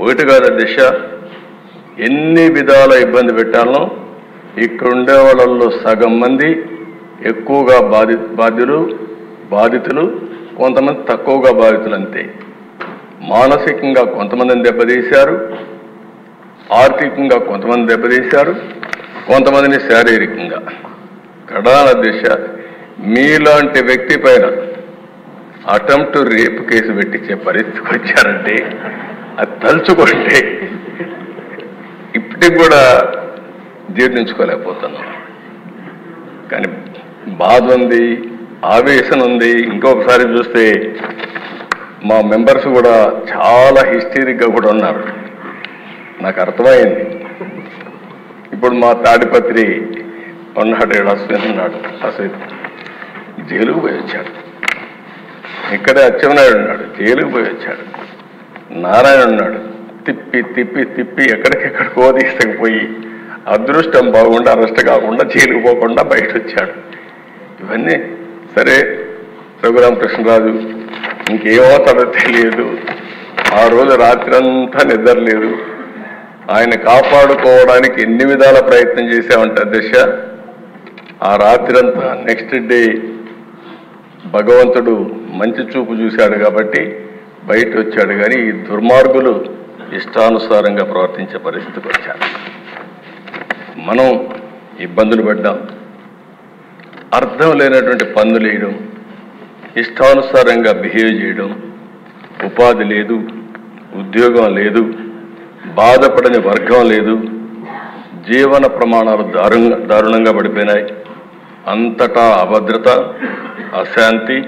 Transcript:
ఒకటి కాదు దిశ, ఎన్ని విధాల ఇబ్బంది పెట్టాలనో ఇక్కడ ఉండే వాళ్ళల్లో సగం మంది ఎక్కువగా బాధితులు, కొంతమంది తక్కువగా బాధితులు అంతే. మానసికంగా కొంతమందిని దెబ్బతీశారు, ఆర్థికంగా కొంతమంది దెబ్బతీశారు, కొంతమందిని శారీరకంగా. ప్రధాన దిశ, మీలాంటి వ్యక్తి పైన అటెంప్ట్ రేప్ కేసు పెట్టించే పరిస్థితికి వచ్చారంటే అది తలుచుకుంటే ఇప్పటికి కూడా జీర్ణించుకోలేకపోతున్నాం. కానీ బాధ ఉంది, ఆవేశం ఉంది. ఇంకొకసారి చూస్తే మా మెంబర్స్ కూడా చాలా హిస్టరిక్గా కూడా ఉన్నారు. నాకు అర్థమైంది. ఇప్పుడు మా తాడిపత్రి ఉన్నాడు, అశ్విన్ ఉన్నాడు. అశ్విన్ జైలుకు పోయి వచ్చాడు. ఇక్కడే అచ్చెన్నాయుడు ఉన్నాడు, జైలుకు పోయి వచ్చాడు. నారాయణ ఉన్నాడు, తిప్పి తిప్పి తిప్పి ఎక్కడికెక్కడికో తీసుకుపోయి అదృష్టం బాగుండా అరెస్ట్ కాకుండా జైలుకు పోకుండా బయట వచ్చాడు. ఇవన్నీ సరే. రఘురామకృష్ణరాజు ఇంకేమవుతాడో తెలియదు. ఆ రోజు రాత్రంతా నిద్ర లేదు. ఆయన కాపాడుకోవడానికి ఎన్ని విధాల ప్రయత్నం చేశామంటే దిశ, ఆ రాత్రంతా నెక్స్ట్ డే భగవంతుడు మంచి చూపు చూశాడు కాబట్టి బయట వచ్చాడు. కానీ ఈ దుర్మార్గులు ఇష్టానుసారంగా ప్రవర్తించే పరిస్థితికి వచ్చారు. మనం ఇబ్బందులు పడ్డాం. అర్థం లేనటువంటి పన్నులు వేయడం, ఇష్టానుసారంగా బిహేవ్ చేయడం, ఉపాధి లేదు, ఉద్యోగం లేదు, బాధపడని వర్గం లేదు, జీవన ప్రమాణాలు దారుణంగా పడిపోయినాయి. అంతటా అభద్రత, అశాంతి,